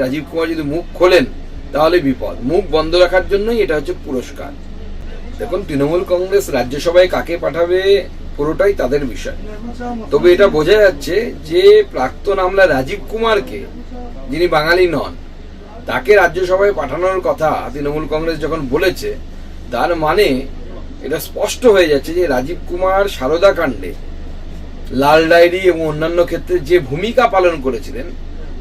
রাজীব কুমার যদি মুখ খোলেন তাহলে বিপদ। মুখ বন্ধ রাখার জন্যই এটা হচ্ছে পুরস্কার। দেখুন, তৃণমূল কংগ্রেস রাজ্যসভায় কাকে পাঠাবে পুরোটাই তাদের বিষয়। তবে এটা বোঝা যাচ্ছে যে প্রাক্তন আমলা রাজীব কুমারকে, যিনি বাঙালি নন, তাকে রাজ্যসভায় পাঠানোর কথা তৃণমূল কংগ্রেস যখন বলেছে, তার মানে এটা স্পষ্ট হয়ে যাচ্ছে যে রাজীব কুমার সারদা কাণ্ডে, লাল ডায়েরি এবং অন্যান্য ক্ষেত্রে যে ভূমিকা পালন করেছিলেন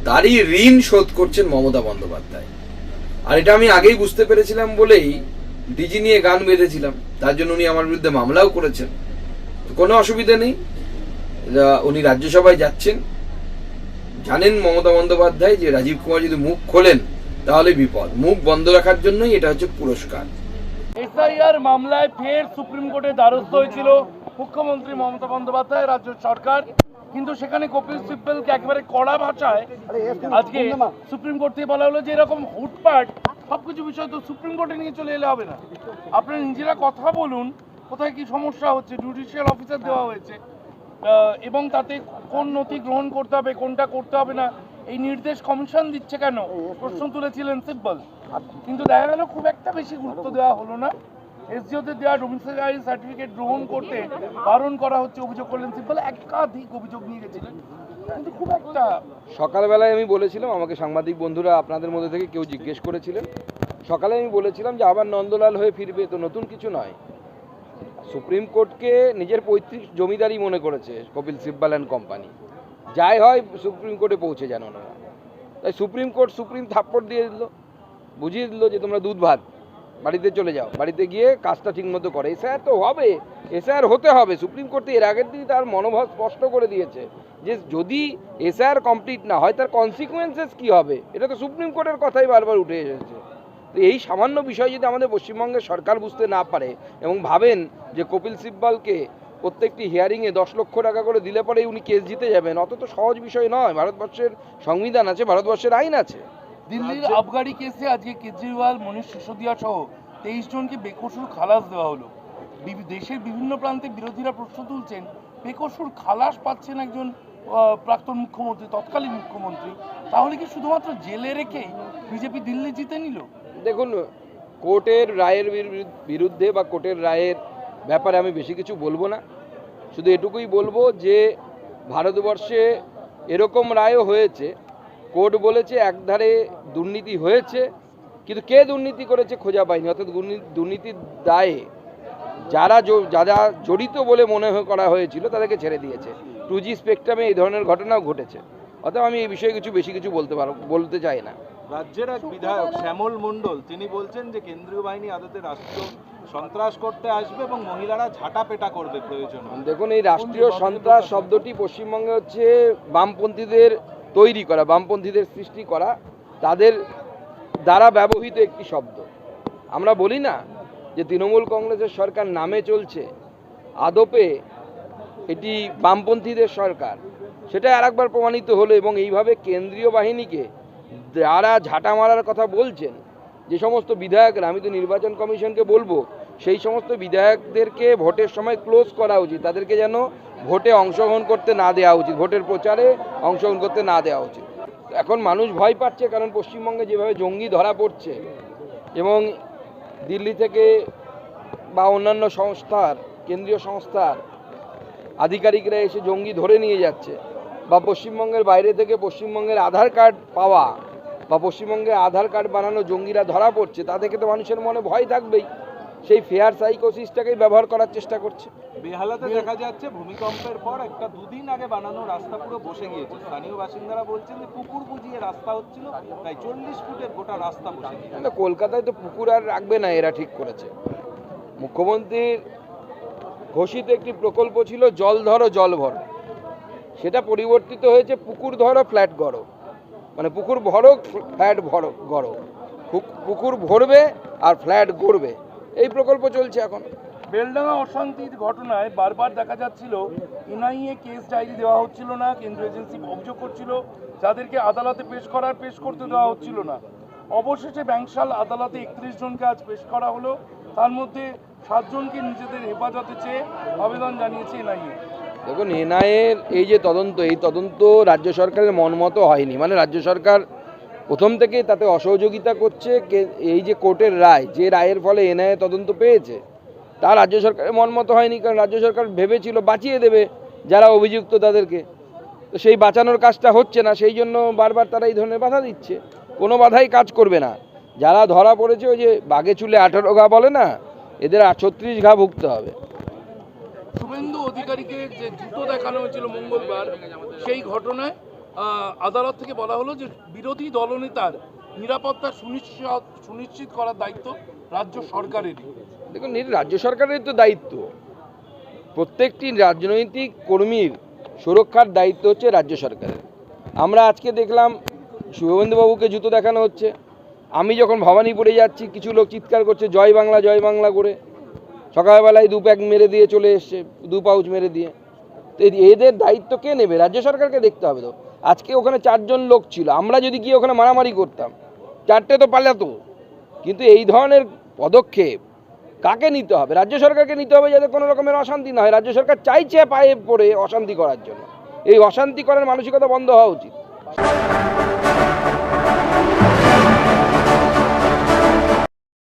তারই ঋণ শোধ করছেন মমতা বন্দ্যোপাধ্যায়। আর এটা আমি আগেই বুঝতে পেরেছিলাম বলেই ডিজি নিয়ে গান বেঁধেছিলাম। তার জন্য উনি আমার বিরুদ্ধে মামলাও করেছেন। কোনো অসুবিধা নেই, উনি রাজ্যসভায় যাচ্ছেন। জানেন মমতা বন্দ্যোপাধ্যায় যে রাজীব কুমার যদি মুখ খোলেন তাহলে বিপদ। মুখ বন্ধ রাখার জন্যই এটা হচ্ছে পুরস্কার। এসআইআর মামলায় ফের সুপ্রিম কোর্টে দ্বারস্থ হয়েছিল মুখ্যমন্ত্রী মমতা বন্দ্যোপাধ্যায়, রাজ্য সরকার। কিন্তু সেখানে কপিল সিব্বলকে একেবারে কড়া ভাষায় আজকে সুপ্রিম কোর্ট থেকে বলা হলো যে এরকম হুটপাট সবকিছু বিষয় তো সুপ্রিম কোর্টে নিয়ে চলে এলে হবে না, আপনারা নিজেরা কথা বলুন কোথায় কি সমস্যা হচ্ছে। জুডিশিয়াল অফিসার দেওয়া হয়েছে এবং তাতে কোন নথি গ্রহণ করতে হবে, কোনটা করতে হবে না, এই নির্দেশ কমিশন দিচ্ছে কেন, প্রশ্ন তুলেছিলেন সিব্বল। কিন্তু দেখা গেল খুব একটা বেশি গুরুত্ব দেওয়া হলো না। এসডিওদের দেওয়া ডোমিসাইল সার্টিফিকেট গ্রহণ করতে বারণ করা হচ্ছে অভিযোগ করলেন সিব্বল। একাধিক অভিযোগ নিয়ে গেছিলেন, কিন্তু খুব একটা। সকালবেলায় আমি বলেছিলাম, আমাকে সাংবাদিক বন্ধুরা আপনাদের মধ্যে থেকে কেউ জিজ্ঞেস করেছিলেন, সকালে আমি বলেছিলাম যে আবার নন্দলাল হয়ে ফিরবে, তো নতুন কিছু নয়। সুপ্রিম কোর্টকে নিজের পৈতৃক জমিদারি মনে করেছে কপিল সিব্বল অ্যান্ড কোম্পানি। যাই হয় সুপ্রিম কোর্টে পৌঁছে যান ওনারা। তাই সুপ্রিম কোর্ট থাপ্পড় দিয়ে দিল, বুঝিয়ে দিল যে তোমরা দুধ ভাত, বাড়িতে চলে যাও, বাড়িতে গিয়ে কাজটা ঠিক মতো করে। এসআইআর তো হবে, এসআইআর হতে হবে। সুপ্রিম কোর্ট এর আগের দিনই তার মনোভাব স্পষ্ট করে দিয়েছে যে যদি এসআইআর কমপ্লিট না হয় তার কনসিকুয়েন্সেস কি হবে। এটা তো সুপ্রিম কোর্টের কথাই বারবার উঠে এসেছে। তো এই সামান্য বিষয় যদি আমাদের পশ্চিমবঙ্গের সরকার বুঝতে না পারে এবং ভাবেন যে কপিল সিব্বলকে প্রত্যেকটি হিয়ারিংয়ে 10 লক্ষ টাকা করে দিলে পরে উনি কেস জিতে যাবেন, অত তো সহজ বিষয় নয়। ভারতবর্ষের সংবিধান আছে, ভারতবর্ষের আইন আছে। দিল্লির আবগারি কেসে আজকে কেজরিওয়াল, মনীষ সিসোদিয়া সহ 23 জনকে বেকসুর খালাস দেওয়া হলো। দেশের বিভিন্ন প্রান্তে বিরোধীরা প্রশ্ন তুলছেন, বেকসুর খালাস পাচ্ছেন একজন প্রাক্তন মুখ্যমন্ত্রী, তৎকালীন মুখ্যমন্ত্রী, তাহলে কি শুধুমাত্র জেলে রেখেই বিজেপি দিল্লি জিতে নিল? দেখুন, কোর্টের রায়ের বিরুদ্ধে বা কোর্টের রায়ের ব্যাপারে আমি বেশি কিছু বলবো না। শুধু এটুকুই বলবো যে ভারতবর্ষে এরকম রায়ও হয়েছে, কোর্ট বলেছে একধারে দুর্নীতি হয়েছে, কিন্তু কে দুর্নীতি করেছে খোঁজা পায়নি। অর্থাৎ দুর্নীতির দায়ে যারা জড়িত বলে মনে করা হয়েছিল তাদেরকে ছেড়ে দিয়েছে। 2G স্পেকট্রামে এই ধরনের ঘটনাও ঘটেছে। অতএব আমি এই বিষয়ে বেশি কিছু বলতে চাই না। রাজ্যের এক বিধায়ক শ্যামল মণ্ডল তিনি বলছেন যে কেন্দ্রীয় বাহিনী আদতে রাষ্ট্রীয় সন্ত্রাস করতে আসবে এবং মহিলারা ঝাঁটাপেটা করবে প্রয়োজন। দেখুন, এই রাষ্ট্রীয় সন্ত্রাস শব্দটি পশ্চিমবঙ্গে হচ্ছে বামপন্থীদের তৈরি করা, বামপন্থীদের সৃষ্টি করা, তাদের দ্বারা ব্যবহৃত একটি শব্দ। আমরা বলি না যে তৃণমূল কংগ্রেসের সরকার নামে চলছে, আদপে এটি বামপন্থীদের সরকার, সেটা আরেকবার প্রমাণিত হলো। এবং এইভাবে কেন্দ্রীয় বাহিনীকে যারা ঝাঁটা মারার কথা বলছেন, যে সমস্ত বিধায়করা, আমি তো নির্বাচন কমিশনকে বলবো সেই সমস্ত বিধায়কদেরকে ভোটের সময় ক্লোজ করা উচিত, তাদেরকে যেন ভোটে অংশগ্রহণ করতে না দেওয়া উচিত, ভোটের প্রচারে অংশগ্রহণ করতে না দেওয়া উচিত। এখন মানুষ ভয় পাচ্ছে, কারণ পশ্চিমবঙ্গে যেভাবে জঙ্গি ধরা পড়ছে এবং দিল্লি থেকে বা অন্যান্য সংস্থার, কেন্দ্রীয় সংস্থার আধিকারিকরা এসে জঙ্গি ধরে নিয়ে যাচ্ছে, বা পশ্চিমবঙ্গের বাইরে থেকে পশ্চিমবঙ্গের আধার কার্ড পাওয়া বা পশ্চিমবঙ্গে আধার কার্ড বানানো জঙ্গিরা ধরা পড়ছে, তা থেকে তো মানুষের মনে ভয় থাকবেই। সেই ফেয়ার সাইকোসিসটাকেই ব্যবহার করার চেষ্টা করছে। বেহালাতে দেখা যাচ্ছে ভূমিকম্পের পর একটা 2 দিন আগে বানানো রাস্তা পুরো বসে গিয়েছে। স্থানীয় বাসিন্দারা বলছেন যে পুকুর বুঝিয়ে রাস্তা হচ্ছিল, তাই 40 ফুটের গোটা রাস্তা বসে গিয়েছে। কলকাতায় তো পুকুর আর রাখবে না, এরা ঠিক করেছে। মুখ্যমন্ত্রীর ঘোষিত একটি প্রকল্প ছিল জল ধরো জল ভরো, সেটা পরিবর্তিত হয়েছে পুকুর ধরো ফ্ল্যাট গড়ো। মানে পুকুর ভরো, ফ্ল্যাট গড়ো, পুকুর ভরবে আর ফ্ল্যাট গড়বে, এই প্রকল্প চলছে এখন। বেলডাঙ্গা অশান্তির ঘটনায় বারবার দেখা যাচ্ছিল এনআইএ কেস ডায়েরি দেওয়া হচ্ছিল না, কেন্দ্রীয় এজেন্সি অভিযোগ করছিল যাদেরকে আদালতে পেশ করতে দেওয়া হচ্ছিল না। অবশেষে ব্যাংশাল আদালতে 31 জনকে আজ পেশ করা হলো, তার মধ্যে 7 জনকে নিজেদের হেফাজতে চেয়ে আবেদন জানিয়েছে এনআইএ। দেখুন, এনআইএর এই যে তদন্ত, এই তদন্ত রাজ্য সরকারের মন মতো হয়নি। মানে রাজ্য সরকার প্রথম থেকেই তাতে অসহযোগিতা করছে এই যে কোর্টের রায়, যে রায়ের ফলে এনআইএ তদন্ত পেয়েছে, তা রাজ্য সরকারের মন মতো হয়নি। কারণ রাজ্য সরকার ভেবেছিল বাঁচিয়ে দেবে যারা অভিযুক্ত তাদেরকে, তো সেই বাঁচানোর কাজটা হচ্ছে না, সেই জন্য বারবার তারা এই ধরনের বাধা দিচ্ছে। কোনো বাধাই কাজ করবে না। যারা ধরা পড়েছে, ওই যে বাঘে চুলে 18 ঘা বলে না, এদের 36 ঘা ভুগতে হবে। শুভেন্দু অধিকারীকে যে জুতো দেখানো হয়েছিল মঙ্গলবার, সেই ঘটনায় আদালত থেকে বলা হলো যে বিরোধী দলনেতার নিরাপত্তা সুনিশ্চিত করার দায়িত্ব রাজ্য সরকারেরই। দেখুন, রাজ্য সরকারের তো দায়িত্ব, প্রত্যেকটি রাজনৈতিক কর্মীর সুরক্ষার দায়িত্ব হচ্ছে রাজ্য সরকারের। আমরা আজকে দেখলাম শুভেন্দুবাবুকে জুতো দেখানো হচ্ছে। আমি যখন ভবানীপুরে যাচ্ছি, কিছু লোক চিৎকার করছে জয় বাংলা করে, সকালবেলায় 2 প্যাক মেরে দিয়ে চলে এসছে, 2 পাউচ মেরে দিয়ে। তো এদের দায়িত্ব কে নেবে? রাজ্য সরকারকে দেখতে হবে। তো আজকে ওখানে 4 জন লোক ছিল, আমরা যদি গিয়ে ওখানে মারামারি করতাম, 4টে তো পালাতো। কিন্তু এই ধরনের পদক্ষেপ কাকে নিতে হবে? রাজ্য সরকারকে নিতে হবে, যাতে কোনো রকমের অশান্তি না হয়। রাজ্য সরকার চাইছে পায়ে পড়ে অশান্তি করার জন্য। এই অশান্তি করার মানসিকতা বন্ধ হওয়া উচিত।